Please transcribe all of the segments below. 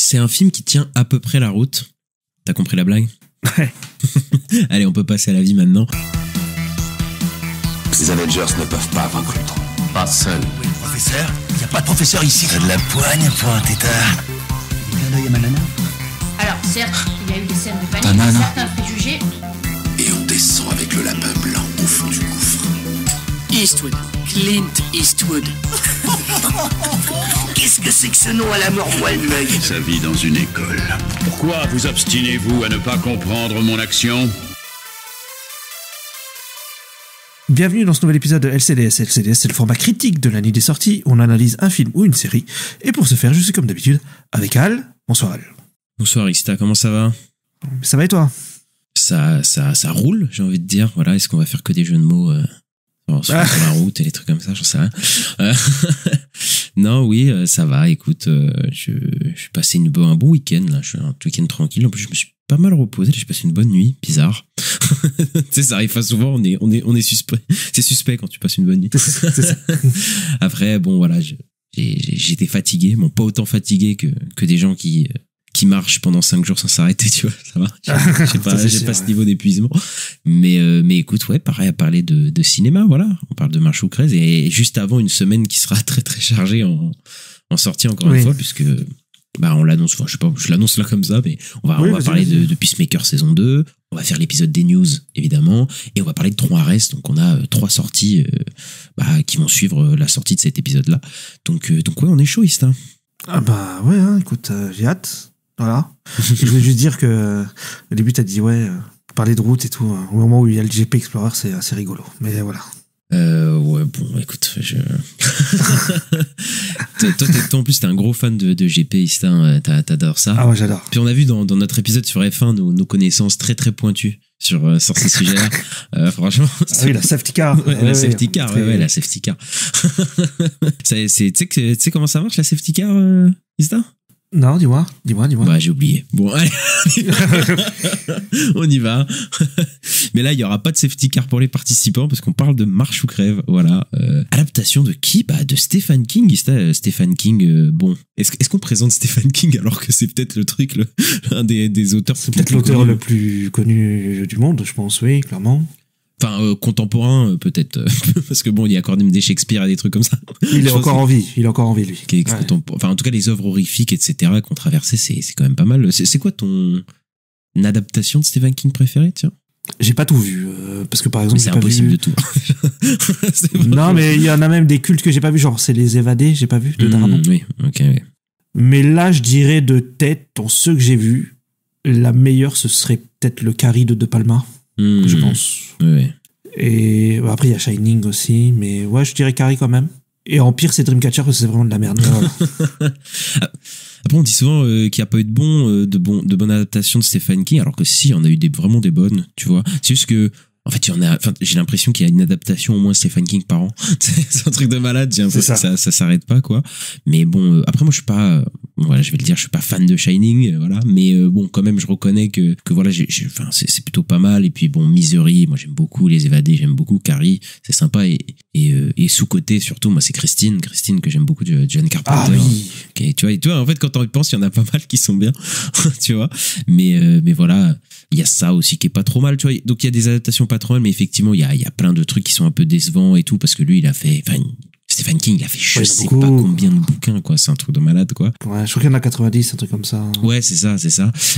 C'est un film qui tient à peu près la route. T'as compris la blague? Ouais. Allez, on peut passer à la vie maintenant. Les Avengers ne peuvent pas vaincre Ultron. Pas seul. Oui, professeur. Il n'y a pas de professeur ici. T'as de la poigne pour un tétard. Un œil à ma nana. Alors, certes, il y a eu des scènes de panique, Banana. certains préjugés. Et on descend avec le lapin blanc au fond du gouffre. Eastwood. Clint Eastwood. Qu'est-ce que c'est que ce nom à la mort moelle-meuille? Sa vie dans une école. Pourquoi vous obstinez-vous à ne pas comprendre mon action? Bienvenue dans ce nouvel épisode de LCDS. LCDS, c'est le format critique de l'année des sorties. On analyse un film ou une série. Et pour ce faire, je suis comme d'habitude avec Al. Bonsoir Al. Bonsoir Ixta, comment ça va? Ça va et toi? Ça roule, j'ai envie de dire. Voilà, est-ce qu'on va faire que des jeux de mots sur la route et des trucs comme ça, j'en sais rien. Non, oui, ça va. Écoute, je suis passé un bon week-end là. Je suis un week-end tranquille. En plus, je me suis pas mal reposé. J'ai passé une bonne nuit. Bizarre. Tu sais, ça arrive pas souvent. On est suspect. C'est suspect quand tu passes une bonne nuit. C'est ça. Après, bon, voilà, j'étais fatigué. Bon, pas autant fatigué que des gens qui marchent pendant 5 jours sans s'arrêter, tu vois, ça va. J'ai pas ce niveau d'épuisement. Mais écoute, ouais, pareil à parler de cinéma, voilà. On parle de Marche ou Crève et juste avant une semaine qui sera très très chargée en sortie encore une fois, puisque on l'annonce, enfin, je sais pas, je l'annonce là comme ça, mais on va parler de Peacemaker saison 2, on va faire l'épisode des news, évidemment, et on va parler de 3 restes, donc on a 3 sorties qui vont suivre la sortie de cet épisode-là. Donc ouais, on est chaud, Ista. Ah bah ouais, hein, écoute, j'ai hâte. Voilà. Je veux juste dire que au début t'as dit parler de route et tout, au moment où il y a le GP Explorer, c'est assez rigolo. Mais voilà. Ouais, bon, écoute, toi, en plus, t'es un gros fan de GP, Ista, t'adores ça. Ah ouais, j'adore. Puis on a vu dans notre épisode sur F1 nos connaissances très très pointues sur ces sujets-là. Franchement. Ah oui, la safety car. La safety car. Tu sais comment ça marche, la safety car, Ista? Non, dis-moi. Bah, j'ai oublié. Bon, allez, on y va. Mais là, il y aura pas de safety car pour les participants parce qu'on parle de Marche ou Crève. Voilà. Adaptation de qui? Bah, de Stephen King. Stephen King, bon. Est-ce qu'on présente Stephen King alors que c'est peut-être le truc, l'un des auteurs. C'est peut-être l'auteur le plus connu du monde, je pense, oui, clairement. Enfin, contemporain, peut-être. Parce que bon, il y a quand même des Shakespeare et des trucs comme ça. Il est encore en vie, lui. Enfin, en tout cas, les œuvres horrifiques, etc., qu'on traversait, c'est quand même pas mal. C'est quoi ton adaptation de Stephen King préférée, tiens? J'ai pas tout vu, parce que par exemple, mais c'est impossible de tout. Non, mais il y en a même des cultes que j'ai pas vu, genre c'est Les Évadés, j'ai pas vu, de Darabont. Oui, ok. Oui. Mais là, je dirais de tête, dans ceux que j'ai vus, la meilleure, ce serait peut-être le Carrie de Palma. Je pense. Oui. Et après, il y a Shining aussi, mais ouais, je dirais Carrie quand même. Et en pire, c'est Dreamcatcher parce que c'est vraiment de la merde. Après, on dit souvent qu'il n'y a pas eu de bonnes adaptations de Stephen King, alors que si, il y en a eu vraiment des bonnes, tu vois. C'est juste que, en fait, j'ai l'impression qu'il y a une adaptation au moins Stephen King par an. C'est un truc de malade, j'ai l'impression que ça s'arrête pas, quoi. Mais bon, après, moi, je suis pas, voilà, je vais le dire, je suis pas fan de Shining, voilà. Mais bon, quand même, je reconnais que voilà, c'est plutôt pas mal. Et puis bon, Misery, moi, j'aime beaucoup. Les Évadés, j'aime beaucoup. Carrie, c'est sympa. Et sous-côté, surtout, moi, c'est Christine que j'aime beaucoup, de John Carpenter. Ah oui. Okay, tu vois, en fait, quand on y pense, il y en a pas mal qui sont bien, tu vois. Mais voilà. Il y a ça aussi qui est pas trop mal, tu vois. Donc il y a des adaptations pas trop mal, mais effectivement il y a plein de trucs qui sont un peu décevants et tout parce que lui il a fait, enfin Stephen King il a fait je sais pas combien de bouquins, quoi. C'est un truc de malade, quoi. Ouais, je crois qu'il y en a 90, un truc comme ça. Ouais, c'est ça.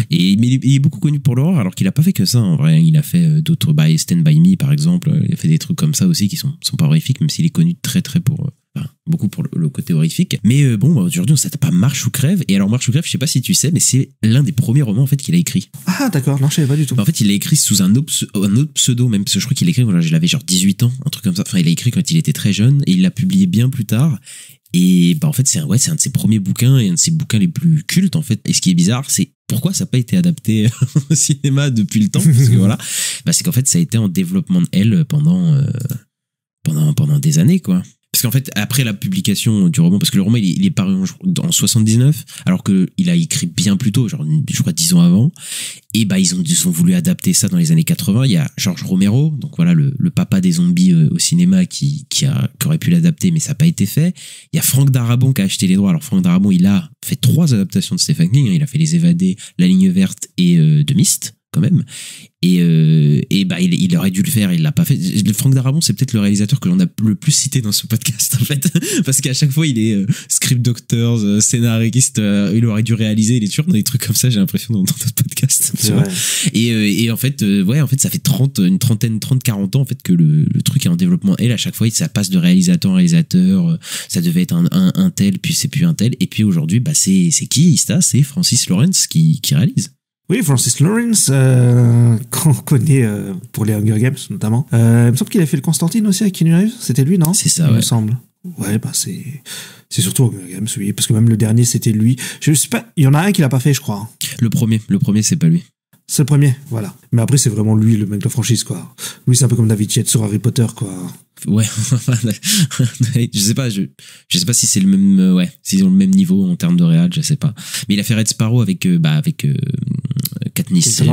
Et mais il est beaucoup connu pour l'horreur alors qu'il a pas fait que ça, en vrai. Il a fait d'autres, Stand By Me par exemple. Il a fait des trucs comme ça aussi qui sont pas horrifiques, même s'il est connu très très pour beaucoup pour le côté horrifique. Mais bon, aujourd'hui on s'attend pas Marche ou Crève. Et alors Marche ou Crève, je sais pas si tu sais, mais c'est l'un des premiers romans en fait qu'il a écrit. Ah d'accord, non je savais pas du tout. En fait il l'a écrit sous un autre pseudo, même parce que je crois qu'il a écrit quand je l'avais genre 18 ans, un truc comme ça. Enfin il a écrit quand il était très jeune et il l'a publié bien plus tard. Et en fait c'est un de ses premiers bouquins et un de ses bouquins les plus cultes en fait. Et ce qui est bizarre, c'est pourquoi ça n'a pas été adapté au cinéma depuis le temps, parce que voilà, c'est qu'en fait ça a été en développement de pendant des années, quoi. Parce qu'en fait, après la publication du roman, parce que le roman il est paru en 79, alors que il a écrit bien plus tôt, genre je crois 10 ans avant, et bah ils ont voulu adapter ça dans les années 80. Il y a George Romero, donc voilà le papa des zombies au cinéma qui aurait pu l'adapter, mais ça n'a pas été fait. Il y a Frank Darabont qui a acheté les droits. Alors Frank Darabont, il a fait 3 adaptations de Stephen King, il a fait Les Évadés, La Ligne Verte et The Mist quand même, et bah il aurait dû le faire, il l'a pas fait. Frank Darabont, c'est peut-être le réalisateur que l'on a le plus cité dans ce podcast en fait, parce qu'à chaque fois il est script doctor, scénariste, il aurait dû réaliser, il est toujours dans des trucs comme ça, j'ai l'impression dans notre podcast. Et en fait ça fait 30-40 ans en fait que le truc est en développement, et à chaque fois ça passe de réalisateur en réalisateur, ça devait être un tel, puis c'est plus un tel, et puis aujourd'hui bah c'est qui ça, c'est Francis Lawrence qui réalise. Oui, Francis Lawrence, qu'on connaît pour les Hunger Games notamment. Il me semble qu'il a fait le Constantine aussi avec Keanu Reeves. C'était lui, non? C'est ça, il me semble. Ouais, bah c'est surtout Hunger Games, oui, parce que même le dernier c'était lui. Je sais pas, il y en a un qui l'a pas fait, je crois. Le premier c'est pas lui. C'est le premier, voilà. Mais après c'est vraiment lui le mec de la franchise, quoi. Lui c'est un peu comme David Yates sur Harry Potter, quoi. Ouais, je sais pas si c'est le même, s'ils ont le même niveau en termes de réal, je sais pas. Mais il a fait Red Sparrow avec Katniss,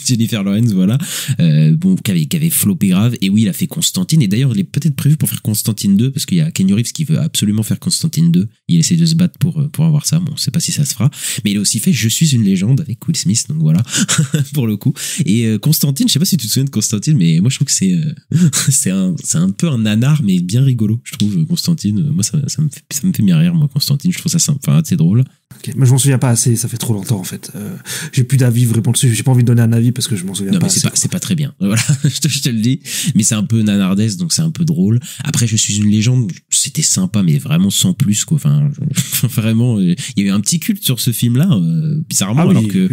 Jennifer Lawrence, voilà. Qui avait floppé grave. Et oui, il a fait Constantine. Et d'ailleurs, il est peut-être prévu pour faire Constantine 2, parce qu'il y a Keanu Reeves qui veut absolument faire Constantine 2. Il essaie de se battre pour avoir ça. Bon, je sais pas si ça se fera. Mais il a aussi fait Je suis une légende avec Will Smith, donc voilà, pour le coup. Et Constantine, je sais pas si tu te souviens de Constantine, mais moi je trouve que c'est un peu un nanar, mais bien rigolo, je trouve, Constantine. Moi, ça me fait bien rire, moi, Constantine. Je trouve ça sympa, enfin, c'est drôle. Okay. Mais je m'en souviens pas assez, ça fait trop longtemps, en fait. J'ai plus d'avis vraiment dessus. J'ai pas envie de donner un avis parce que je m'en souviens pas. Mais c'est pas très bien. Voilà, je te le dis. Mais c'est un peu nanardesque, donc c'est un peu drôle. Après, Je suis une légende, c'était sympa, mais vraiment sans plus, quoi. Enfin, vraiment, il y a eu un petit culte sur ce film-là, bizarrement, alors que,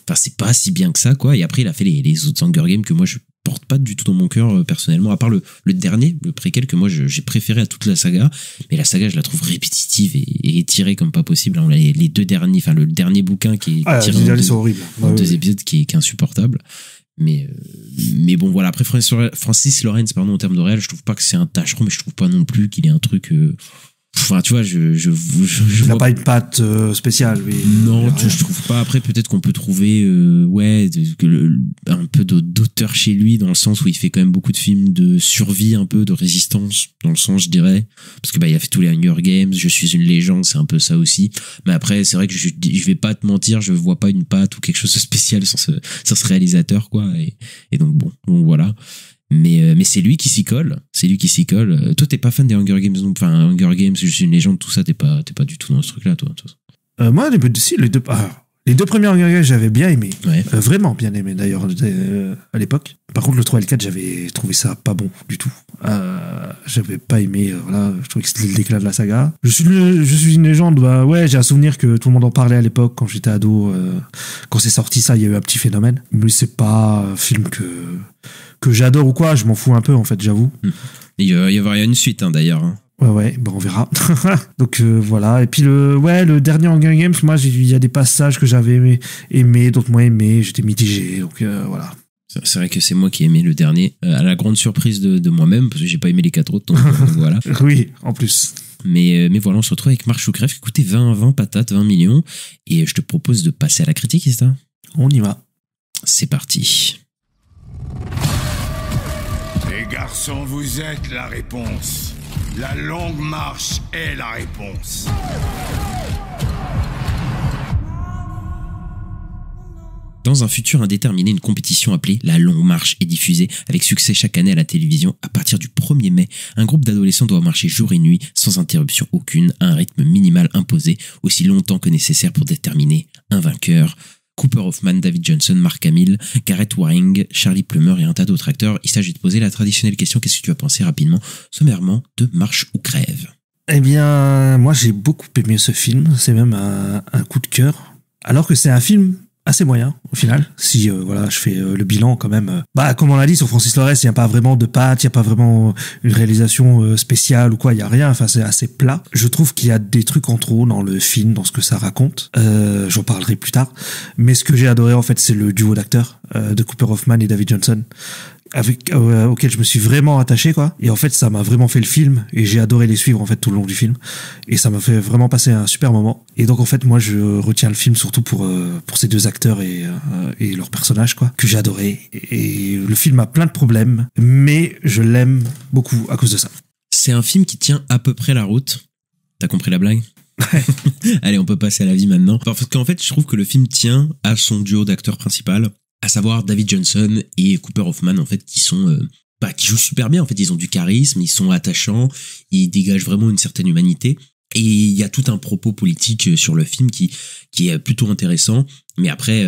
enfin, c'est pas si bien que ça, quoi. Et après, il a fait les autres Hunger Games que moi, je porte pas du tout dans mon cœur personnellement, à part le dernier, le préquel, que moi j'ai préféré à toute la saga, mais la saga je la trouve répétitive et étirée comme pas possible. Les 2 derniers, enfin le dernier bouquin qui est tiré en 2 épisodes qui est insupportable, mais bon voilà. Après Francis Lawrence, pardon, en termes de réel, je trouve pas que c'est un tâcheron, mais je trouve pas non plus qu'il ait un truc enfin tu vois, je n'a pas une patte spéciale, oui. Non, je trouve pas. Après peut-être qu'on peut trouver un peu d'auteur chez lui, dans le sens où il fait quand même beaucoup de films de survie, un peu de résistance, dans le sens, je dirais, parce que il a fait tous les Hunger Games, Je suis une légende, c'est un peu ça aussi. Mais après c'est vrai que je vais pas te mentir, je vois pas une patte ou quelque chose de spécial sur ce réalisateur, quoi, et donc voilà. Mais c'est lui qui s'y colle. Toi, t'es pas fan des Hunger Games, non? Enfin, Hunger Games, Je suis une légende, tout ça, t'es pas du tout dans ce truc-là, toi. Moi, les 2 premiers Hunger Games, j'avais bien aimé. Ouais. Vraiment bien aimé, d'ailleurs, à l'époque. Par contre, le 3 et le 4, j'avais trouvé ça pas bon du tout. J'avais pas aimé, voilà, je trouvais que c'était le déclin de la saga. Je suis une légende, j'ai un souvenir que tout le monde en parlait à l'époque, quand j'étais ado. Quand c'est sorti, ça, il y a eu un petit phénomène. Mais c'est pas un film que j'adore ou quoi, je m'en fous un peu, en fait, j'avoue. Il va y avoir une suite, hein, d'ailleurs. Ouais, on verra. Donc voilà. Et puis le dernier Hunger Games, moi, il y a des passages que j'avais aimé, d'autres moins aimés, j'étais mitigé, donc voilà. C'est vrai que c'est moi qui ai aimé le dernier, à la grande surprise de moi-même, parce que j'ai pas aimé les 4 autres, donc voilà. Oui, en plus. Mais voilà, on se retrouve avec Marche ou Crève, qui coûtait 20 patates, 20 millions, et je te propose de passer à la critique, c'est ça? On y va. C'est parti. Les garçons, vous êtes la réponse. La longue marche est la réponse. Dans un futur indéterminé, une compétition appelée La Longue Marche est diffusée avec succès chaque année à la télévision. À partir du 1er mai, un groupe d'adolescents doit marcher jour et nuit, sans interruption aucune, à un rythme minimal imposé, aussi longtemps que nécessaire pour déterminer un vainqueur. Cooper Hoffman, David Johnson, Mark Hamill, Garrett Waring, Charlie Plummer et un tas d'autres acteurs. Il s'agit de poser la traditionnelle question: qu'est-ce que tu as pensé rapidement, sommairement, de Marche ou Crève? Eh bien, moi j'ai beaucoup aimé ce film, c'est même un coup de cœur. Alors que c'est un film assez moyen au final, si voilà, je fais le bilan quand même. Comme on l'a dit sur Francis Lawrence, il n'y a pas vraiment de patte, il n'y a pas vraiment une réalisation spéciale ou quoi, il n'y a rien, enfin c'est assez plat. Je trouve qu'il y a des trucs en trop dans le film, dans ce que ça raconte, j'en parlerai plus tard, mais ce que j'ai adoré en fait c'est le duo d'acteurs de Cooper Hoffman et David Johnson. auquel je me suis vraiment attaché, quoi. Et en fait, ça m'a vraiment fait le film, et j'ai adoré les suivre, en fait, tout le long du film. Et ça m'a fait vraiment passer un super moment. Et donc, en fait, moi, je retiens le film surtout pour ces deux acteurs et leurs personnages, quoi, que j'ai adoré. Et le film a plein de problèmes, mais je l'aime beaucoup à cause de ça. C'est un film qui tient à peu près la route. T'as compris la blague? Allez, on peut passer à la vie maintenant. Parce qu'en fait, je trouve que le film tient à son duo d'acteurs principal, à savoir David Johnson et Cooper Hoffman, en fait, qui sont qui jouent super bien. En fait, ils ont du charisme, ils sont attachants, ils dégagent vraiment une certaine humanité. Et il y a tout un propos politique sur le film qui est plutôt intéressant. Mais après,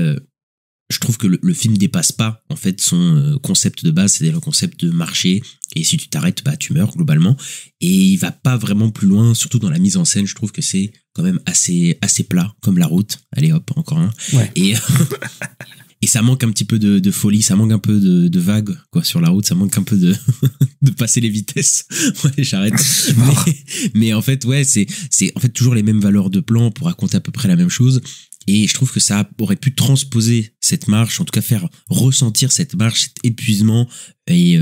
je trouve que le film dépasse pas en fait son concept de base, c'est-à-dire le concept de marché. Et si tu t'arrêtes, tu meurs globalement. Et il va pas vraiment plus loin, surtout dans la mise en scène. Je trouve que c'est quand même assez plat, comme La Route. Allez hop, encore un. Ouais. Et ça manque un petit peu de folie, ça manque un peu de vague, quoi, sur La Route, ça manque un peu de passer les vitesses. Ouais, j'arrête. Mais en fait, ouais, c'est en fait toujours les mêmes valeurs de plan pour raconter à peu près la même chose. Et je trouve que ça aurait pu transposer cette marche, en tout cas faire ressentir cette marche, cet épuisement et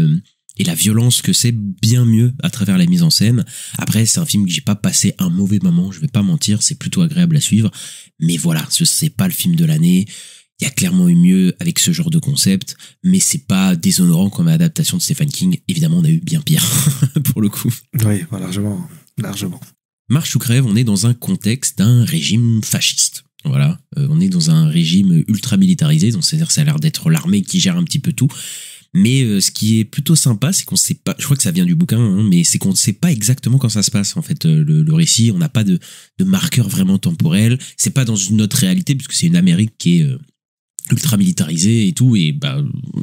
la violence que c'est bien mieux à travers la mise en scène. Après, c'est un film que j'ai pas passé un mauvais moment, je vais pas mentir, c'est plutôt agréable à suivre. Mais voilà, c'est pas le film de l'année. Il y a clairement eu mieux avec ce genre de concept, mais c'est pas déshonorant comme adaptation de Stephen King. Évidemment, on a eu bien pire, pour le coup. Oui, largement. Marche ou crève, on est dans un contexte d'un régime fasciste. Voilà, on est dans un régime ultra militarisé, donc c'est-à-dire que ça a l'air d'être l'armée qui gère un petit peu tout. Mais ce qui est plutôt sympa, c'est qu'on sait pas, je crois que ça vient du bouquin, hein, mais c'est qu'on ne sait pas exactement quand ça se passe. En fait, le récit, on n'a pas de marqueur vraiment temporel. C'est pas dans une autre réalité, puisque c'est une Amérique qui est ultra militarisé et tout, et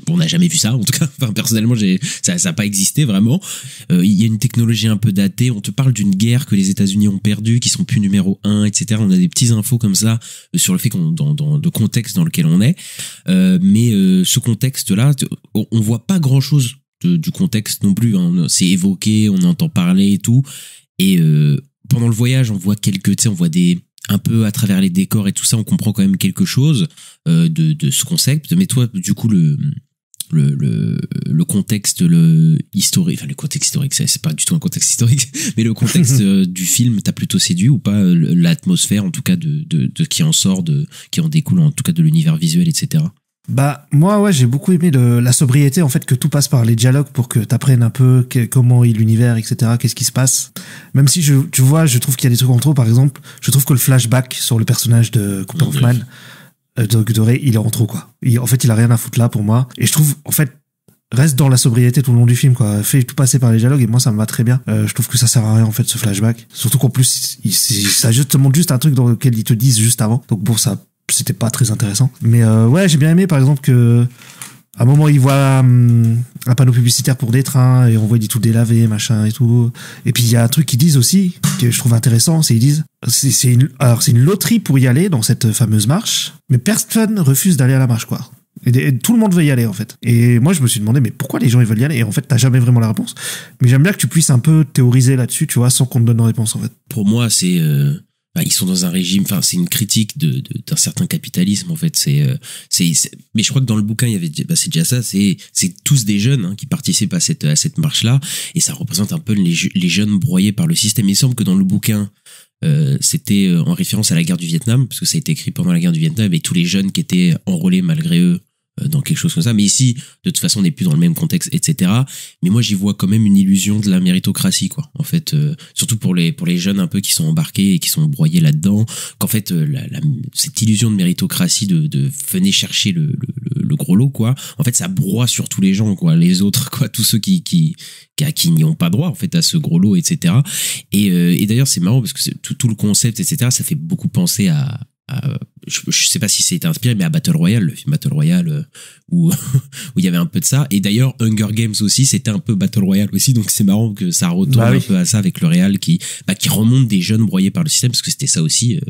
on n'a jamais vu ça, en tout cas. Enfin, personnellement, ça a pas existé vraiment. Il y a une technologie un peu datée, on te parle d'une guerre que les États-Unis ont perdue, qui sont plus numéro 1, etc. On a des petits infos comme ça sur le fait dans le contexte dans lequel on est, mais ce contexte-là, on voit pas grand-chose du contexte non plus, hein. C'est évoqué, on entend parler et tout, et pendant le voyage, on voit on voit un peu à travers les décors et tout ça, on comprend quand même quelque chose de ce concept. Mais toi, du coup, le contexte historique, enfin le contexte historique, c'est pas du tout un contexte historique, mais le contexte du film t'a plutôt séduit ou pas, l'atmosphère en tout cas de qui en sort, qui en découle en tout cas de l'univers visuel, etc. Moi, ouais, j'ai beaucoup aimé la sobriété, en fait, que tout passe par les dialogues pour que t'apprennes un peu comment est l'univers, etc., qu'est-ce qui se passe. Même si tu vois, je trouve qu'il y a des trucs en trop, par exemple, je trouve que le flashback sur le personnage de Cooper Hoffman, de Doré, il est en trop, quoi. En fait, il a rien à foutre là pour moi. Et je trouve, en fait, reste dans la sobriété tout le long du film, quoi. Fais tout passer par les dialogues et moi, ça me va très bien. Je trouve que ça sert à rien, en fait, ce flashback. Surtout qu'en plus, ça te montre juste un truc dans lequel ils te disent juste avant. Donc bon, c'était pas très intéressant. Mais ouais, j'ai bien aimé, par exemple, que à un moment, il voit un panneau publicitaire pour des trains et on voit des tout délavés, machin et tout. Et puis il y a un truc qu'ils disent aussi que je trouve intéressant, c'est ils disent c'est une loterie pour y aller dans cette fameuse marche, mais personne refuse d'aller à la marche, quoi. Et tout le monde veut y aller, en fait. Et moi, je me suis demandé, mais pourquoi les gens ils veulent y aller? Et en fait, t'as jamais vraiment la réponse. Mais j'aime bien que tu puisses un peu théoriser là-dessus, tu vois, sans qu'on te donne de réponse, en fait. Pour moi, c'est ils sont dans un régime, enfin c'est une critique d'un certain capitalisme, en fait. Mais je crois que dans le bouquin il y avait c'est déjà ça, c'est tous des jeunes, hein, qui participent à cette marche là, et ça représente un peu les jeunes broyés par le système. Il semble que dans le bouquin c'était en référence à la guerre du Vietnam, parce que ça a été écrit pendant la guerre du Vietnam, et tous les jeunes qui étaient enrôlés malgré eux dans quelque chose comme ça. Mais ici, de toute façon, on n'est plus dans le même contexte, etc. Mais moi, j'y vois quand même une illusion de la méritocratie, quoi. En fait, surtout pour les jeunes un peu qui sont embarqués et qui sont broyés là-dedans, qu'en fait, cette illusion de méritocratie de venez chercher le gros lot, quoi. En fait, ça broie sur tous les gens, quoi. Les autres, quoi. Tous ceux qui n'y ont pas droit, en fait, à ce gros lot, etc. Et d'ailleurs, c'est marrant parce que tout le concept, etc., ça fait beaucoup penser à je sais pas si c'était inspiré, mais à Battle Royale, le film Battle Royale, où il y avait un peu de ça. Et d'ailleurs, Hunger Games aussi, c'était un peu Battle Royale aussi, donc c'est marrant que ça retourne un peu à ça avec le réal qui remonte des jeunes broyés par le système, parce que c'était ça aussi,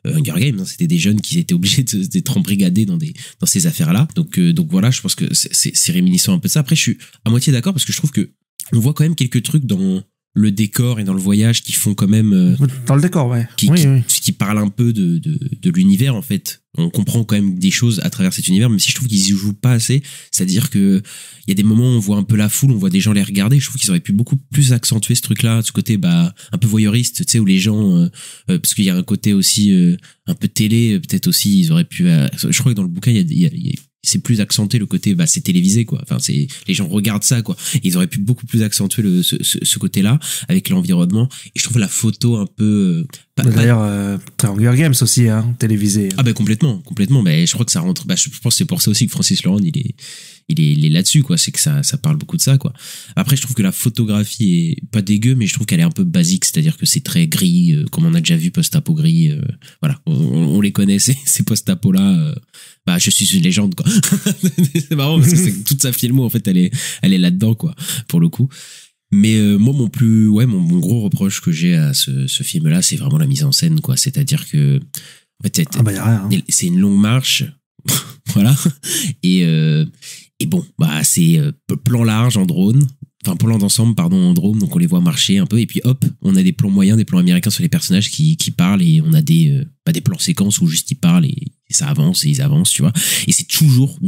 Hunger Games, hein, c'était des jeunes qui étaient obligés d'être embrigadés dans ces affaires-là. Donc voilà, je pense que c'est réminiscent un peu de ça. Après, je suis à moitié d'accord, parce que je trouve que on voit quand même quelques trucs dans le décor et dans le voyage qui font quand même dans le décor, ouais. Qui parle un peu de l'univers en fait. On comprend quand même des choses à travers cet univers, même si je trouve qu'ils y jouent pas assez. C'est-à-dire que il y a des moments où on voit un peu la foule, on voit des gens les regarder. Je trouve qu'ils auraient pu beaucoup plus accentuer ce truc-là, ce côté un peu voyeuriste, tu sais, où les gens parce qu'il y a un côté aussi un peu télé, peut-être aussi ils auraient pu. Je crois que dans le bouquin il y a c'est plus accentué le côté c'est télévisé quoi, enfin c'est les gens regardent ça quoi, ils auraient pu beaucoup plus accentuer ce côté là avec l'environnement, et je trouve la photo un peu d'ailleurs Hunger Games aussi télévisé. Complètement, mais je crois que ça rentre, je pense que c'est pour ça aussi que Francis Lawrence il est là-dessus quoi, c'est que ça parle beaucoup de ça quoi. Après je trouve que la photographie est pas dégueu, mais je trouve qu'elle est un peu basique, c'est-à-dire que c'est très gris, comme on a déjà vu post-apo gris, voilà, on les connaît ces post-apo là, je suis une légende quoi. C'est marrant parce que toute sa filmo en fait elle est là-dedans quoi, pour le coup. Mais moi mon gros reproche que j'ai à ce film là, c'est vraiment la mise en scène quoi, c'est-à-dire que en fait c'est une longue marche voilà, et bon c'est plan large en drone, enfin plan d'ensemble en drone, donc on les voit marcher un peu, et puis hop on a des plans moyens, des plans américains sur les personnages qui parlent, et on a des plans séquences où juste ils parlent et ça avance et ils avancent, tu vois, et c'est toujours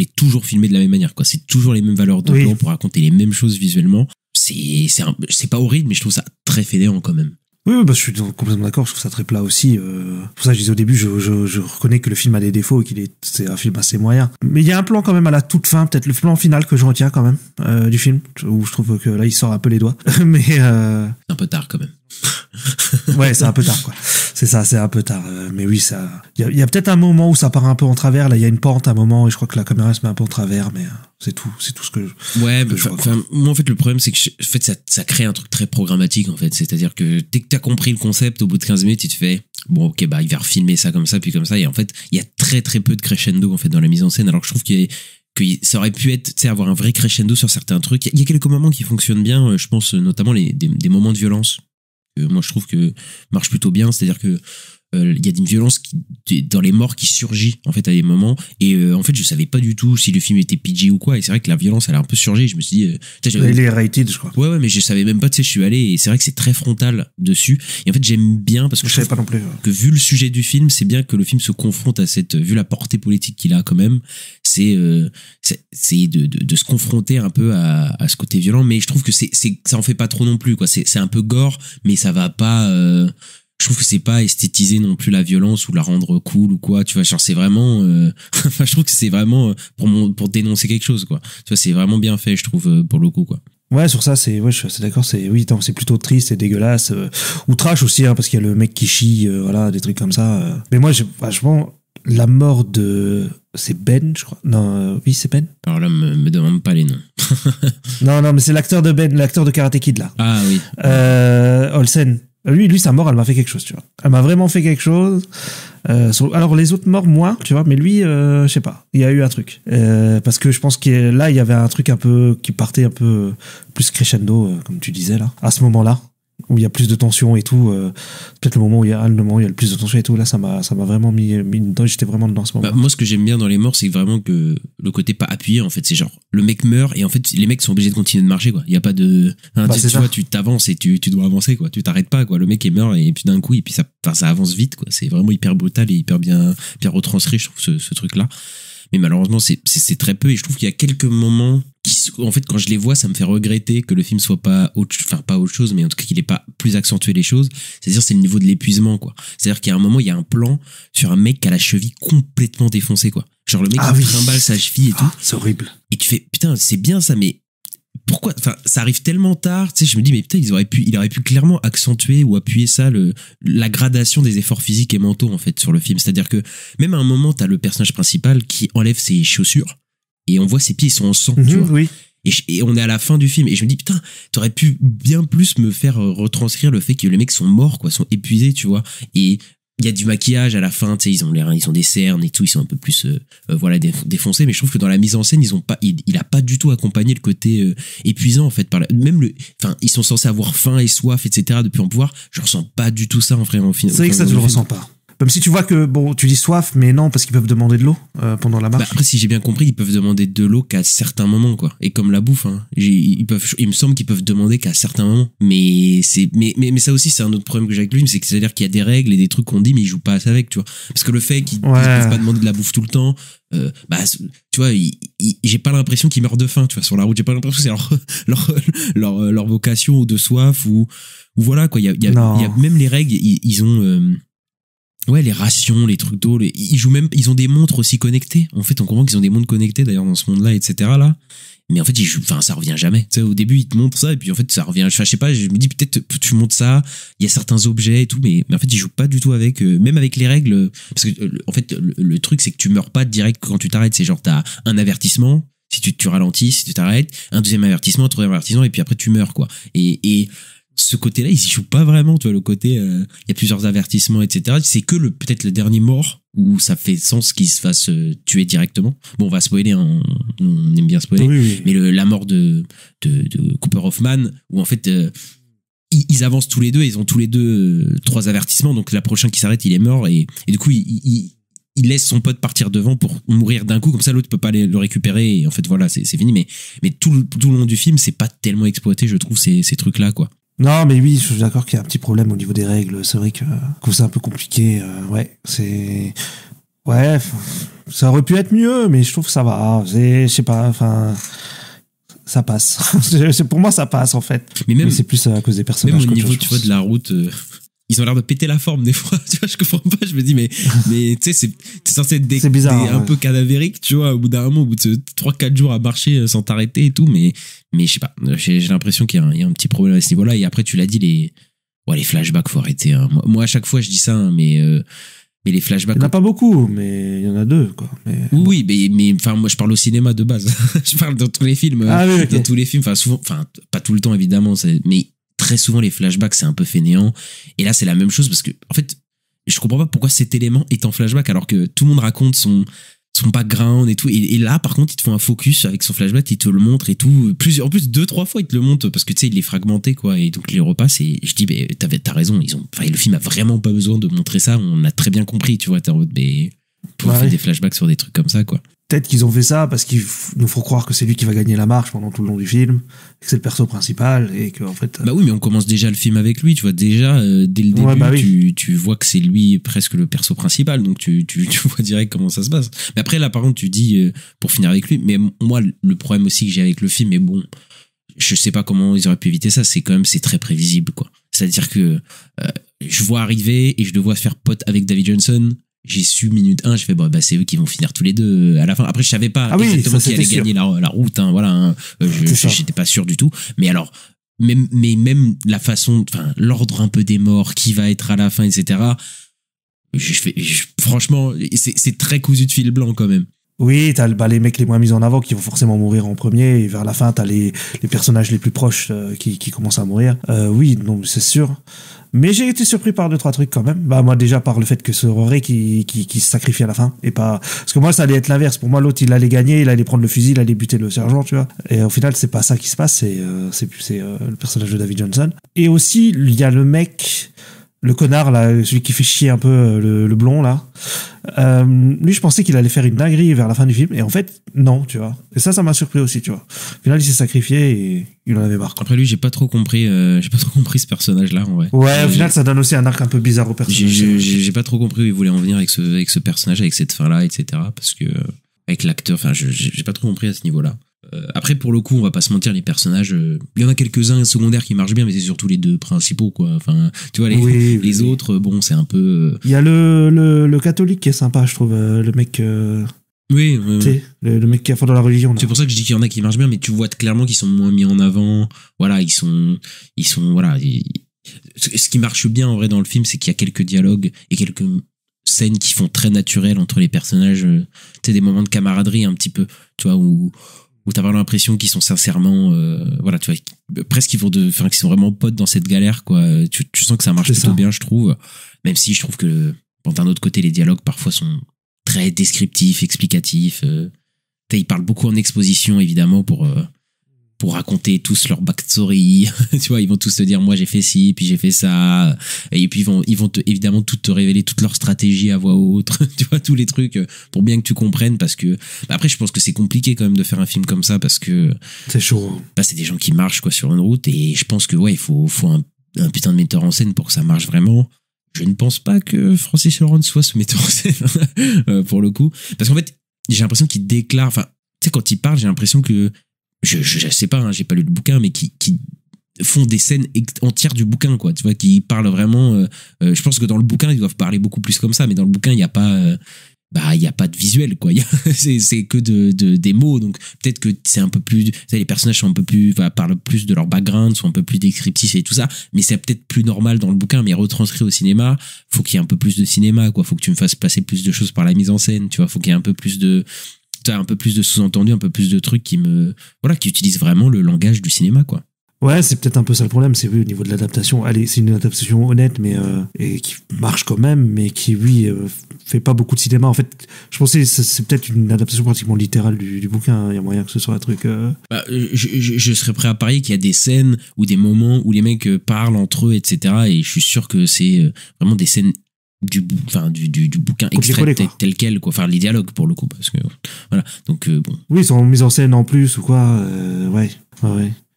filmé de la même manière quoi, c'est toujours les mêmes valeurs de plan pour raconter les mêmes choses visuellement. C'est pas horrible, mais je trouve ça très fédérant quand même. Oui, je suis complètement d'accord, je trouve ça très plat aussi. Pour ça, je disais au début, je reconnais que le film a des défauts et c'est un film assez moyen. Mais il y a un plan quand même à la toute fin, peut-être le plan final que je retiens quand même du film, où je trouve que là, il sort un peu les doigts. Mais c'est un peu tard quand même. Ouais, c'est un peu tard quoi. C'est ça, c'est un peu tard. Mais oui, ça. Il y a peut-être un moment où ça part un peu en travers. Là, il y a une pente à un moment et je crois que la caméra se met un peu en travers, mais c'est tout ce que je. Ouais, moi en fait le problème c'est que ça crée un truc très programmatique en fait. C'est-à-dire que dès que t'as compris le concept, au bout de 15 minutes, tu te fais bon, ok, il va refilmer ça comme ça puis comme ça, et en fait il y a très très peu de crescendo en fait dans la mise en scène. Alors que je trouve que ça aurait pu être, tu sais, avoir un vrai crescendo sur certains trucs. Il y a quelques moments qui fonctionnent bien. Je pense notamment des moments de violence. Moi je trouve que marche plutôt bien, c'est-à-dire que il y a une violence dans les morts qui surgit en fait à des moments, et en fait je savais pas du tout si le film était PG ou quoi, et c'est vrai que la violence elle a un peu surgi. Je me suis dit il est rated je crois. Ouais mais je savais même pas, tu sais, je suis allé et c'est vrai que c'est très frontal dessus, et en fait j'aime bien parce que je savais pas non plus que vu le sujet du film, c'est bien que le film se confronte à vu la portée politique qu'il a quand même, c'est de se confronter un peu à ce côté violent, mais je trouve que ça en fait pas trop non plus quoi. C'est un peu gore, mais ça va pas je trouve que c'est pas esthétiser non plus la violence ou la rendre cool ou quoi, tu vois, genre c'est vraiment je trouve que c'est vraiment pour dénoncer quelque chose quoi, tu vois, c'est vraiment bien fait je trouve pour le coup quoi. Ouais, sur ça, je suis assez d'accord, c'est plutôt triste et dégueulasse, ou trash aussi, parce qu'il y a le mec qui chie, voilà, des trucs comme ça. Mais moi, vachement, la mort c'est Ben, je crois. Non, oui, c'est Ben. Alors là, me demande pas les noms. non, mais c'est l'acteur de Ben, l'acteur de Karate Kid, là. Ah oui. Olsen. Lui, sa mort, elle m'a fait quelque chose, tu vois. Elle m'a vraiment fait quelque chose. Alors, les autres morts, moins, tu vois, mais lui, je sais pas. Il y a eu un truc. Parce que je pense que là, il y avait un truc un peu qui partait un peu plus crescendo, comme tu disais, là. À ce moment-là, où il y a plus de tension et tout. Peut-être le moment où il y a le plus de tension et tout, là, ça m'a vraiment mis dedans. J'étais vraiment dedans à ce moment. Moi, ce que j'aime bien dans les morts, c'est vraiment que le côté pas appuyé, en fait, c'est genre, le mec meurt et en fait, les mecs sont obligés de continuer de marcher, quoi. Il y a pas de, tu vois, tu t'avances et tu dois avancer, quoi. Tu t'arrêtes pas, quoi. Le mec est mort et puis d'un coup, et puis ça avance vite, quoi. C'est vraiment hyper brutal et hyper bien retranscrit, je trouve, ce truc-là. Mais malheureusement, c'est très peu, et je trouve qu'il y a quelques moments en fait, quand je les vois, ça me fait regretter que le film soit pas autre chose, mais en tout cas qu'il ait pas plus accentué les choses. C'est-à-dire, c'est le niveau de l'épuisement, quoi. C'est-à-dire qu'il y a un moment, il y a un plan sur un mec qui a la cheville complètement défoncée, quoi. Genre, le mec qui trimballe sa cheville et tout. C'est horrible. Et tu fais, putain, c'est bien ça, mais pourquoi, enfin, ça arrive tellement tard, tu sais, je me dis, mais putain, il aurait pu clairement accentuer ou appuyer ça, la gradation des efforts physiques et mentaux, en fait, sur le film. C'est-à-dire que, même à un moment, t'as le personnage principal qui enlève ses chaussures et on voit ses pieds, ils sont en sang, tu vois. Oui. Et on est à la fin du film et je me dis, putain, t'aurais pu bien plus me faire retranscrire le fait que les mecs sont morts, quoi, sont épuisés, tu vois. Et il y a du maquillage à la fin, tu sais, ils ont des cernes et tout, ils sont un peu plus voilà, défoncés, mais je trouve que dans la mise en scène, il a pas du tout accompagné le côté épuisant, en fait, ils sont censés avoir faim et soif, etc., depuis en pouvoir. Je ressens pas du tout ça en vrai, en film. C'est vrai que ça, tu le ressens pas. Même si tu vois que, bon, tu dis soif, mais non, parce qu'ils peuvent demander de l'eau pendant la marche. Après, si j'ai bien compris, ils peuvent demander de l'eau qu'à certains moments, quoi. Et comme la bouffe, hein, il me semble qu'ils peuvent demander qu'à certains moments. Mais ça aussi, c'est un autre problème que j'ai avec lui, c'est-à-dire qu'il y a des règles et des trucs qu'on dit, mais ils jouent pas assez avec, tu vois. Parce que le fait qu'ils peuvent pas demander de la bouffe tout le temps, tu vois, j'ai pas l'impression qu'ils meurent de faim, tu vois, sur la route. J'ai pas l'impression que c'est leur vocation ou de soif ou voilà, quoi. Il y a même les règles, ils ont, les rations, les trucs d'eau, ils ont des montres aussi connectées. En fait, on comprend qu'ils ont des montres connectées, d'ailleurs, dans ce monde-là, etc., là. Mais en fait, ça revient jamais. Tu sais, au début, ils te montrent ça, et puis en fait, ça revient. Je sais pas, je me dis peut-être, tu montres ça, il y a certains objets et tout, mais en fait, ils jouent pas du tout avec, même avec les règles. Parce que, en fait, le truc, c'est que tu meurs pas direct quand tu t'arrêtes. C'est genre, t'as un avertissement, si tu ralentis, si tu t'arrêtes, un deuxième avertissement, un troisième avertissement, et puis après, tu meurs, quoi. Et ce côté-là, il s'y joue pas vraiment, tu vois, le côté, il y a plusieurs avertissements, etc. C'est que peut-être le dernier mort où ça fait sens qu'il se fasse tuer directement. Bon, on va spoiler, hein, on aime bien spoiler. Oui. Mais la mort de Cooper Hoffman, où en fait, ils avancent tous les deux, ils ont tous les deux 3 avertissements, donc la prochaine qui s'arrête, il est mort, et du coup, il laisse son pote partir devant pour mourir d'un coup, comme ça l'autre peut pas le récupérer, et en fait, voilà, c'est fini. Mais tout le long du film, c'est pas tellement exploité, je trouve, ces trucs-là, quoi. Non, mais oui, je suis d'accord qu'il y a un petit problème au niveau des règles. C'est vrai que c'est un peu compliqué. Ça aurait pu être mieux, mais je trouve que ça va. Je sais pas, enfin, ça passe. Pour moi, ça passe, en fait. Mais c'est plus à cause des personnages. Même au niveau, tu vois, de la route, ils ont l'air de péter la forme des fois. Tu vois, je comprends pas. Je me dis, mais tu sais, c'est censé être bizarre, un peu cadavérique, tu vois, au bout d'un moment, au bout de 3-4 jours à marcher sans t'arrêter et tout, mais je sais pas, j'ai l'impression qu'il y a un petit problème à ce niveau-là. Et après, tu l'as dit, les flashbacks, faut arrêter, hein. Moi, à chaque fois, je dis ça, hein, mais les flashbacks. Il n'y en a pas beaucoup, mais il y en a 2, quoi. Oui, mais enfin, moi, je parle au cinéma de base. Je parle dans tous les films. Dans tous les films, enfin, souvent, enfin, pas tout le temps, évidemment, mais très souvent, les flashbacks, c'est un peu fainéant. Et là, c'est la même chose parce que, en fait, je comprends pas pourquoi cet élément est en flashback alors que tout le monde raconte son background et tout. Et là, par contre, ils te font un focus avec son flashback, ils te le montrent et tout. En plus, 2-3 fois, ils te le montrent parce que tu sais, il est fragmenté, quoi. Et donc, il les repasse. Et je dis, t'as raison. Le film a vraiment pas besoin de montrer ça. On a très bien compris, tu vois. T'es en mode, mais pour faire des flashbacks sur des trucs comme ça, quoi. Peut-être qu'ils ont fait ça parce qu'ils nous font croire que c'est lui qui va gagner la marche pendant tout le long du film, que c'est le perso principal et que en fait. Bah oui, mais on commence déjà le film avec lui, tu vois. Déjà, dès le début, tu vois que c'est lui presque le perso principal, donc tu vois direct comment ça se passe. Mais après, là, par contre, tu dis, pour finir avec lui, mais moi, le problème aussi que j'ai avec le film, mais bon, je sais pas comment ils auraient pu éviter ça, c'est très prévisible, quoi. C'est-à-dire que je vois arriver et je le vois se faire pote avec David Johnson. J'ai su minute 1, je fais c'est eux qui vont finir tous les deux à la fin. Après, je savais pas exactement qui allait gagner la route, hein, voilà, hein. J'étais pas sûr du tout. Mais alors, même la façon, enfin, l'ordre un peu des morts, qui va être à la fin, etc. Franchement, c'est très cousu de fil blanc quand même. Oui, t'as les mecs les moins mis en avant qui vont forcément mourir en premier, et vers la fin, t'as les personnages les plus proches qui commencent à mourir. Oui, non, c'est sûr. Mais j'ai été surpris par 2-3 trucs quand même. Bah, moi, déjà, par le fait que ce Rory qui se sacrifie à la fin, et pas, parce que moi, ça allait être l'inverse. Pour moi, l'autre, il allait gagner, il allait prendre le fusil, il allait buter le sergent, tu vois. Et au final, c'est pas ça qui se passe, c'est le personnage de David Johnson. Et aussi, il y a le mec, le connard, là, celui qui fait chier un peu, le blond, là. Lui, je pensais qu'il allait faire une dinguerie vers la fin du film, et en fait, non, tu vois. Et ça m'a surpris aussi, tu vois. Au final, il s'est sacrifié et il en avait marre. Après lui, j'ai pas trop compris ce personnage-là, en vrai. Ouais, au final, ça donne aussi un arc un peu bizarre au personnage. J'ai pas trop compris où il voulait en venir avec ce personnage, avec cette fin-là, etc. Parce que, avec l'acteur, enfin, j'ai pas trop compris à ce niveau-là. Après, pour le coup, on va pas se mentir, les personnages, il y en a quelques-uns secondaires qui marchent bien, mais c'est surtout les 2 principaux, quoi. Enfin, tu vois, les autres, bon, c'est un peu. Il y a le catholique qui est sympa, je trouve, le mec. Oui. Le mec qui a fond dans la religion. Là. C'est pour ça que je dis qu'il y en a qui marchent bien, mais tu vois clairement qu'ils sont moins mis en avant. Voilà, ils sont voilà. Ce qui marche bien en vrai dans le film, c'est qu'il y a quelques dialogues et quelques scènes qui font très naturelles entre les personnages. Tu sais, des moments de camaraderie un petit peu, tu vois, où t'as vraiment l'impression qu'ils sont sincèrement, voilà, tu vois, presque qu'ils sont vraiment potes dans cette galère, quoi. Tu sens que ça marche plutôt bien, je trouve. Même si je trouve que, bon, d'un autre côté, les dialogues parfois sont très descriptifs, explicatifs. Ils parlent beaucoup en exposition, évidemment, pour pour raconter tous leur backstory. Tu vois, ils vont tous te dire, moi j'ai fait ci, puis j'ai fait ça, et puis ils vont évidemment tout te révéler toute leur stratégie à voix haute. Tu vois, tous les trucs pour bien que tu comprennes, parce que après je pense que c'est compliqué quand même de faire un film comme ça, parce que c'est chaud. C'est des gens qui marchent quoi sur une route, et je pense que ouais, il faut un putain de metteur en scène pour que ça marche vraiment. Je ne pense pas que Francis Lawrence soit ce metteur en scène pour le coup, parce qu'en fait j'ai l'impression qu'il déclare, enfin tu sais, quand il parle, j'ai l'impression que je sais pas, hein, j'ai pas lu le bouquin, mais qui font des scènes entières du bouquin, quoi. Tu vois, qui parlent vraiment. Je pense que dans le bouquin, ils doivent parler beaucoup plus comme ça, mais dans le bouquin, il y a pas. Il y a pas de visuel, quoi. C'est que des mots, donc peut-être que c'est un peu plus. Tu sais, les personnages sont un peu plus, parlent plus de leur background, sont un peu plus descriptifs et tout ça, mais c'est peut-être plus normal dans le bouquin, mais retranscrit au cinéma, faut qu'il y ait un peu plus de cinéma, quoi. Faut que tu me fasses passer plus de choses par la mise en scène, tu vois. Faut qu'il y ait un peu plus de sous-entendus, un peu plus de trucs qui utilisent vraiment le langage du cinéma, quoi. Ouais, c'est peut-être un peu ça le problème, c'est oui, au niveau de l'adaptation. Allez, c'est une adaptation honnête, mais et qui marche quand même, mais qui, oui, fait pas beaucoup de cinéma. En fait, je pensais que c'est peut-être une adaptation pratiquement littérale du bouquin. Il y a moyen que ce soit un truc... Je serais prêt à parier qu'il y a des scènes ou des moments où les mecs parlent entre eux, etc. Et je suis sûr que c'est vraiment des scènes du bouquin extrait tel quel, quoi. Enfin, les dialogues pour le coup, parce que voilà. Donc bon. Oui, ils sont en mise en scène en plus ou quoi. Ouais.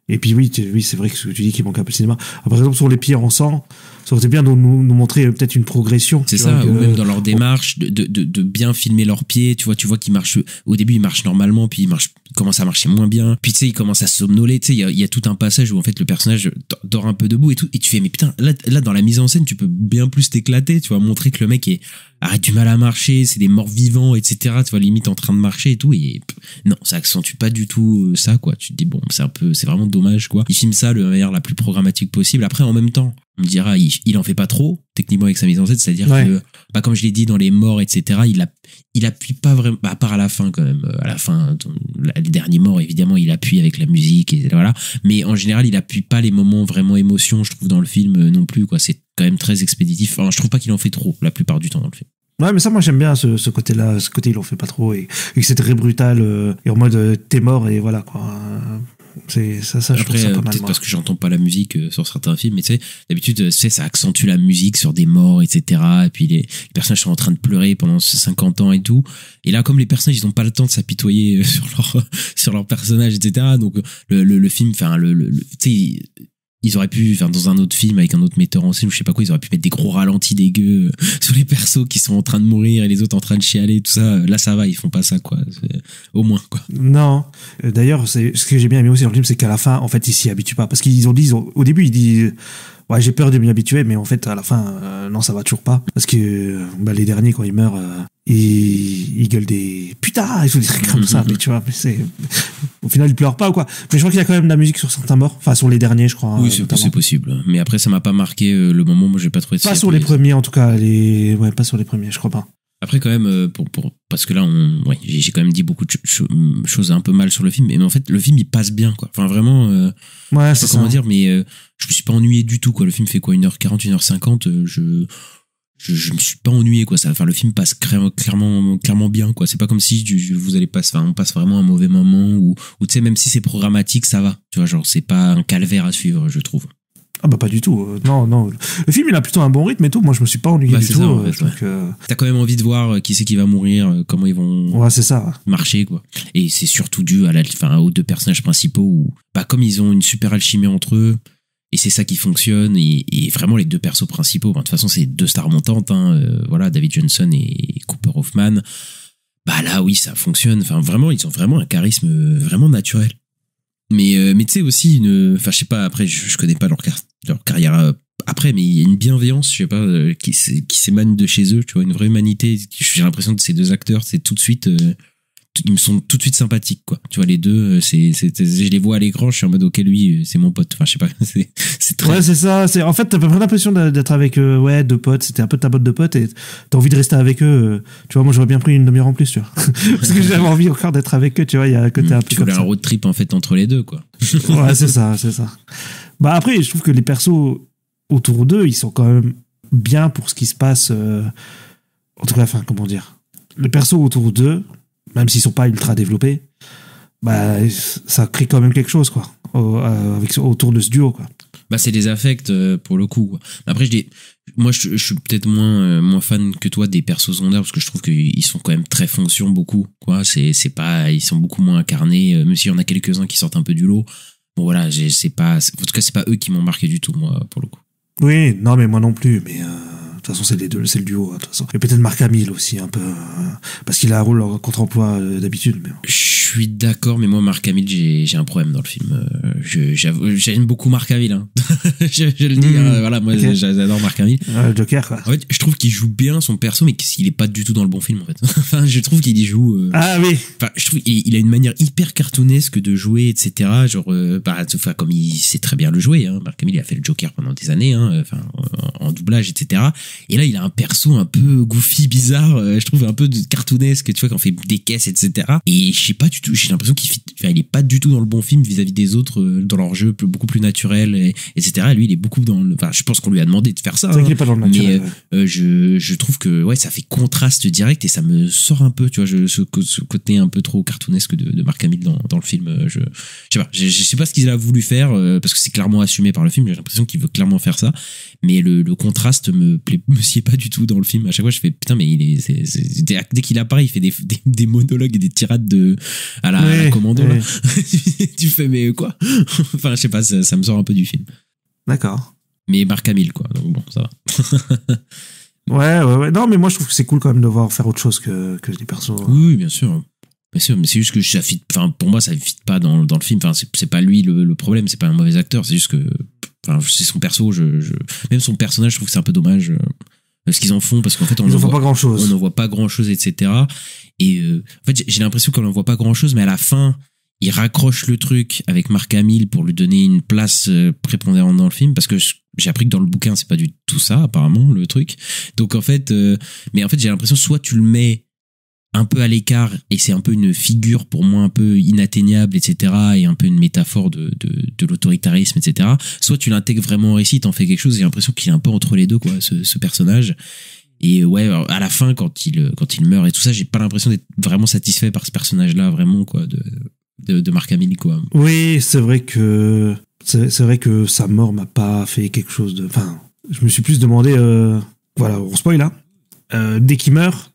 Et puis oui, c'est vrai que ce que tu dis qu'il manque un peu de cinéma. Par exemple, sur Les Pieds en sang, ça aurait été bien de nous montrer peut-être une progression. C'est ça, ou même dans leur démarche, de bien filmer leurs pieds. Tu vois qu'ils marchent, au début ils marchent normalement, puis ils commencent à marcher moins bien. Puis tu sais, ils commencent à somnoler. Tu sais, il y a tout un passage où en fait le personnage dort un peu debout et tout. Et tu fais, mais putain, là dans la mise en scène, tu peux bien plus t'éclater. Tu vas montrer que le mec arrête du mal à marcher, c'est des morts vivants, etc. Tu vois, limite en train de marcher et tout. Et non, ça accentue pas du tout ça, quoi. Tu te dis, bon, c'est vraiment dommage, quoi. Il filme ça de manière la plus programmatique possible. Après, en même temps, on me dira, il en fait pas trop, techniquement, avec sa mise en scène, c'est-à-dire que, comme je l'ai dit, dans les morts, etc., il appuie pas vraiment, à part à la fin, quand même. À la fin, les derniers morts, évidemment, il appuie avec la musique, et voilà. Mais en général, il appuie pas les moments vraiment émotion, je trouve, dans le film non plus, quoi. C'est quand même très expéditif. Enfin, je trouve pas qu'il en fait trop, la plupart du temps, dans le film. Ouais, mais ça, moi, j'aime bien ce côté-là. Ce côté, il en fait pas trop, et c'est très brutal, et en mode, t'es mort, et voilà, quoi. C'est ça, je trouve ça pas mal. Peut-être parce que j'entends pas la musique sur certains films, mais tu sais, d'habitude, ça accentue la musique sur des morts, etc. Et puis les personnages sont en train de pleurer pendant 50 ans et tout. Et là, comme les personnages, ils ont pas le temps de s'apitoyer sur leur personnage, etc. Donc le film, enfin tu sais, ils auraient pu, enfin, dans un autre film avec un autre metteur en scène ou je sais pas quoi, ils auraient pu mettre des gros ralentis dégueux sur les persos qui sont en train de mourir et les autres en train de chialer, tout ça. Là, ça va, ils font pas ça, quoi. Au moins, quoi. Non. D'ailleurs, ce que j'ai bien aimé aussi dans le film, c'est qu'à la fin, en fait, ils s'y habituent pas. Parce qu'ils ont dit, au début, ils disent, ouais, j'ai peur de m'y habituer, mais en fait, à la fin, non, ça va toujours pas. Parce que, les derniers, quand ils meurent, ils gueulent des putain, ils font des trucs comme ça, mais tu vois, au final, ils pleurent pas ou quoi. Mais je crois qu'il y a quand même de la musique sur certains morts, enfin, sur les derniers, je crois. Oui, c'est possible. Mais après, ça m'a pas marqué le moment, moi, j'ai pas trouvé ça. Pas sur les premiers, en tout cas, pas sur les premiers, je crois pas. Après, quand même, parce que là, j'ai quand même dit beaucoup de choses un peu mal sur le film, mais en fait, le film, il passe bien, quoi. Enfin, vraiment, ouais, c'est comment dire, mais je me suis pas ennuyé du tout, quoi. Le film fait quoi, 1h40, 1h50, je me suis pas ennuyé, quoi. Enfin, le film passe clairement bien, quoi. C'est pas comme si on passe vraiment un mauvais moment, ou tu sais, même si c'est programmatique, ça va. Tu vois, genre, c'est pas un calvaire à suivre, je trouve. Ah bah pas du tout, non. Le film il a plutôt un bon rythme et tout, moi je me suis pas ennuyé du tout. Ça, en fait, ouais. T'as quand même envie de voir qui c'est qui va mourir, comment ils vont c'est ça. Marcher, quoi. Et c'est surtout dû aux deux personnages principaux où, comme ils ont une super alchimie entre eux, et c'est ça qui fonctionne, et vraiment les deux persos principaux, de toute façon c'est deux stars montantes, voilà, David Johnson et Cooper Hoffman, là oui ça fonctionne, enfin vraiment ils ont vraiment un charisme vraiment naturel. Mais tu sais aussi je sais pas, après je connais pas leur carrière après, mais il y a une bienveillance, je sais pas, qui s'émane de chez eux, tu vois, une vraie humanité. J'ai l'impression que ces deux acteurs, c'est tout de suite, ils me sont tout de suite sympathiques, quoi. Tu vois, les deux, je les vois à l'écran, je suis en mode, ok, lui, c'est mon pote. Enfin, je sais pas, c'est très... Ouais, c'est ça. En fait, t'as pas l'impression d'être avec deux potes. C'était un peu ta botte de potes et t'as envie de rester avec eux. Tu vois, moi, j'aurais bien pris une demi-heure en plus, tu vois. Parce que j'avais envie encore d'être avec eux, tu vois. Il y a un côté un peu. Tu voulais un road trip, en fait, entre les deux, quoi. Ouais, c'est ça. Après, je trouve que les persos autour d'eux, ils sont quand même bien pour ce qui se passe. En tout cas, enfin, comment dire. Les persos autour d'eux, même s'ils sont pas ultra développés, ça crée quand même quelque chose, quoi. autour de ce duo, quoi. Bah, c'est des affects pour le coup, quoi. Après, moi, je suis peut-être moins fan que toi des persos secondaires parce que je trouve qu'ils sont quand même très fonction beaucoup, quoi. C'est pas, ils sont beaucoup moins incarnés, même s'il y en a quelques-uns qui sortent un peu du lot. Bon, voilà, en tout cas, c'est pas eux qui m'ont marqué du tout, moi, pour le coup. Oui, non, mais moi non plus, mais de toute façon, c'est les deux, c'est le duo, de toute façon. Et peut-être Mark Hamill aussi, un peu, parce qu'il a un rôle en contre-emploi d'habitude. Mais... Je suis d'accord, mais moi, Mark Hamill, j'ai un problème dans le film. J'aime beaucoup Mark Hamill, hein. je le dis, voilà, moi, okay. J'adore Mark Hamill. Joker, quoi. En fait, je trouve qu'il joue bien son perso, mais qu'il est pas du tout dans le bon film, en fait. Enfin, je trouve qu'il y joue. Ah oui. Enfin, je trouve qu'il a une manière hyper cartoonesque de jouer, etc. Genre, comme il sait très bien le jouer, hein. Mark Hamill, il a fait le Joker pendant des années, hein. Enfin, en doublage, etc. Et là, il a un perso un peu goofy, bizarre, je trouve un peu cartoonesque, tu vois, quand on fait des caisses, etc. Et je sais pas du tout, j'ai l'impression il est pas du tout dans le bon film vis-à-vis des autres, dans leur jeu beaucoup plus naturel, etc. Et lui, il est beaucoup dans le... Enfin, je pense qu'on lui a demandé de faire ça. C'est vrai qu'il est pas dans le naturel. Mais je trouve que ouais, ça fait contraste direct et ça me sort un peu, tu vois, ce côté un peu trop cartoonesque de Mark Hamill dans le film. Je sais pas ce qu'il a voulu faire, parce que c'est clairement assumé par le film, j'ai l'impression qu'il veut clairement faire ça. Mais le contraste me sied pas du tout dans le film. À chaque fois, je fais putain, mais dès qu'il apparaît, il fait des monologues et des tirades à la commando. Ouais. Là. Tu fais, mais quoi? Enfin, je sais pas, ça me sort un peu du film. D'accord. Mais Mark Hamill, quoi. Donc bon, ça va. ouais. Non, mais moi, je trouve que c'est cool quand même de voir faire autre chose que des persos. Oui, bien sûr. Mais c'est juste que ça fit. Enfin, pour moi, ça fit pas dans le film. Enfin, c'est pas lui le problème. C'est pas un mauvais acteur. C'est juste que. Enfin, c'est son perso. Même son personnage, je trouve que c'est un peu dommage. Ce qu'ils en font, parce qu'en fait, on n'en voit pas grand chose, etc. Et en fait, j'ai l'impression qu'on n'en voit pas grand chose, mais à la fin, il raccroche le truc avec Mark Hamill pour lui donner une place prépondérante dans le film, parce que j'ai appris que dans le bouquin, c'est pas du tout ça, apparemment, le truc. Donc en fait, mais en fait, j'ai l'impression soit tu le mets un peu à l'écart et c'est un peu une figure pour moi un peu inatteignable, etc., et un peu une métaphore de l'autoritarisme, etc., soit tu l'intègres vraiment au récit, t'en fais quelque chose. J'ai l'impression qu'il est un peu entre les deux, quoi, ce personnage. Et ouais, à la fin, quand il meurt et tout ça, j'ai pas l'impression d'être vraiment satisfait par ce personnage-là, vraiment, quoi, de Mark Hamill, quoi. Oui, c'est vrai que sa mort m'a pas fait quelque chose de... Enfin, je me suis plus demandé... Voilà, on spoil là. Dès qu'il meurt,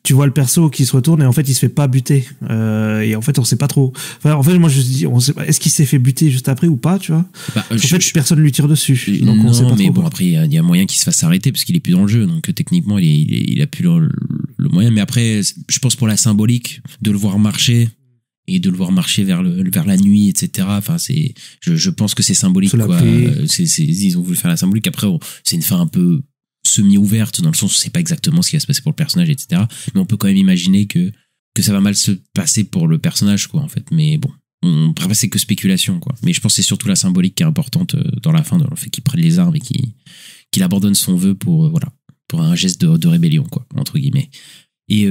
tu vois le perso qui se retourne et en fait il se fait pas buter. Et en fait on sait pas trop. Enfin, en fait moi je me dis, on sait pas, est-ce qu'il s'est fait buter juste après ou pas, tu vois? En fait personne lui tire dessus. Donc non, on sait pas mais trop, bon, après il y a moyen qu'il se fasse arrêter parce qu'il est plus dans le jeu. Donc techniquement il a plus le moyen. Mais après je pense pour la symbolique de le voir marcher et de le voir marcher vers la nuit, etc. Enfin je pense que c'est symbolique, quoi. Ils ont voulu faire la symbolique. Après c'est une fin un peu semi-ouverte, dans le sens où c'est pas exactement ce qui va se passer pour le personnage, etc. Mais on peut quand même imaginer que ça va mal se passer pour le personnage, quoi, en fait. Mais bon, après c'est que spéculation, quoi. Mais je pense que c'est surtout la symbolique qui est importante dans la fin, dans le fait qu'il prenne les armes et qu'il abandonne son vœu pour un geste de rébellion, quoi, entre guillemets. Et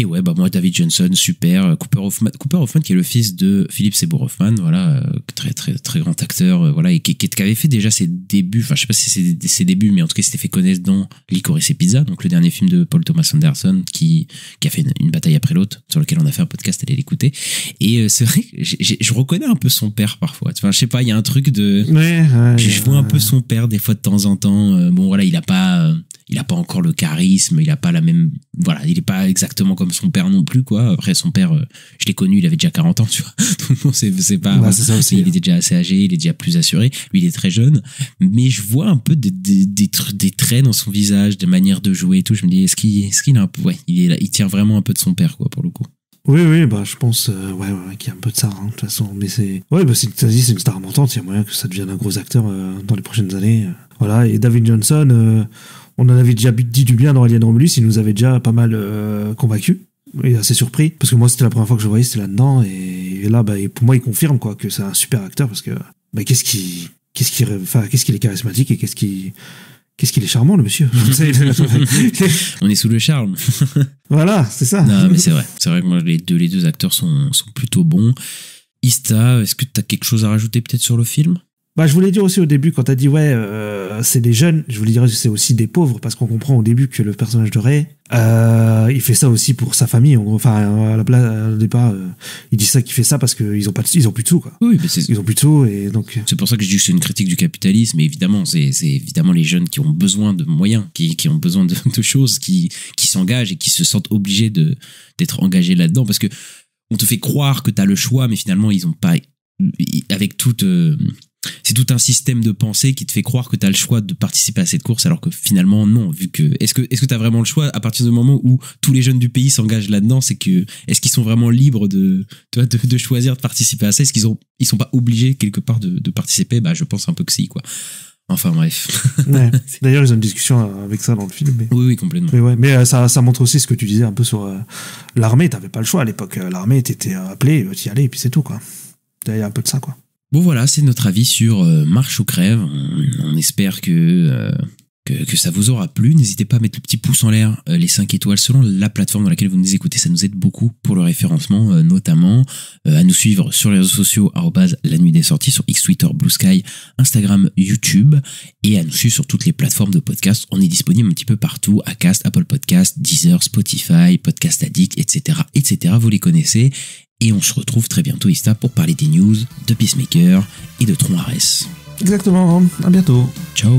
ouais, bah moi David Johnson, super. Cooper Hoffman qui est le fils de Philip Seymour Hoffman, voilà, très très très grand acteur, voilà, et qui avait fait déjà ses débuts, enfin je sais pas si c'est ses débuts, mais en tout cas il s'était fait connaître dans Licorice et Pizza, donc le dernier film de Paul Thomas Anderson qui a fait une bataille après l'autre, sur lequel on a fait un podcast, allez l'écouter. Et c'est vrai que je reconnais un peu son père parfois, enfin je sais pas, il y a un truc de je vois un peu son père des fois de temps en temps. Bon voilà, il a pas encore le charisme, il a pas la même, voilà, il est pas exactement comme son père non plus, quoi. Après son père, je l'ai connu, il avait déjà 40 ans, tu vois. Donc bon, c'est pas, ouais, c'est ça aussi, il était déjà assez âgé, il est déjà plus assuré. Lui, il est très jeune, mais je vois un peu des traits dans son visage, des manières de jouer et tout. Je me dis, est-ce qu'il a un peu, ouais, il tire vraiment un peu de son père, quoi, pour le coup. Oui, bah je pense qu'il y a un peu de ça, hein, de toute façon. Mais c'est une star montante. Il y a moyen que ça devienne un gros acteur dans les prochaines années. Voilà. Et David Johnson, on en avait déjà dit du bien dans Alien Romulus, il nous avait déjà pas mal convaincu et assez surpris, parce que moi c'était la première fois que je le voyais, c'était là-dedans, et là bah, pour moi il confirme, quoi, que c'est un super acteur, parce que bah, qu'est-ce qu'il est charismatique, et qu'est-ce qu'il est charmant, le monsieur. On est sous le charme. Voilà, c'est ça. Non, mais c'est vrai que moi les deux acteurs sont plutôt bons. Ista, est-ce que t'as quelque chose à rajouter peut-être sur le film? Bah, je voulais dire aussi au début, quand t'as dit c'est des jeunes, je voulais dire c'est aussi des pauvres, parce qu'on comprend au début que le personnage de Ray, il fait ça aussi pour sa famille. Enfin, à la place, au départ, il dit ça qu'il fait ça parce qu'ils ont plus de sous, quoi. Oui, mais ils ont plus de sous, et donc. C'est pour ça que je dis que c'est une critique du capitalisme, et évidemment, c'est évidemment les jeunes qui ont besoin de moyens, qui ont besoin de choses, qui s'engagent et qui se sentent obligés d'être engagés là-dedans, parce que on te fait croire que t'as le choix, mais finalement, ils ont pas, avec toute, c'est tout un système de pensée qui te fait croire que tu as le choix de participer à cette course, alors que finalement non, vu que est-ce que tu as vraiment le choix à partir du moment où tous les jeunes du pays s'engagent là-dedans? Est-ce qu'ils sont vraiment libres de choisir de participer à ça? Est-ce qu'ils sont pas obligés quelque part de participer? Bah je pense un peu que si, quoi. Enfin bref. Ouais. D'ailleurs, ils ont une discussion avec ça dans le film. Oui, complètement. Mais ça montre aussi ce que tu disais un peu sur l'armée. T'avais pas le choix à l'époque. L'armée, t'étais appelé, t'y allais, et puis c'est tout, quoi. Il y a un peu de ça, quoi. Bon voilà, c'est notre avis sur Marche ou crève. On espère que ça vous aura plu. N'hésitez pas à mettre le petit pouce en l'air, les 5 étoiles selon la plateforme dans laquelle vous nous écoutez. Ça nous aide beaucoup pour le référencement, notamment à nous suivre sur les réseaux sociaux @la nuit des sorties, sur X, Twitter, Blue Sky, Instagram, YouTube, et à nous suivre sur toutes les plateformes de podcast. On est disponible un petit peu partout: Acast, Apple Podcast, Deezer, Spotify, Podcast Addict, etc., etc. Vous les connaissez. Et on se retrouve très bientôt, Ista, pour parler des news de Peacemaker et de Tron Ares. Exactement. À bientôt. Ciao.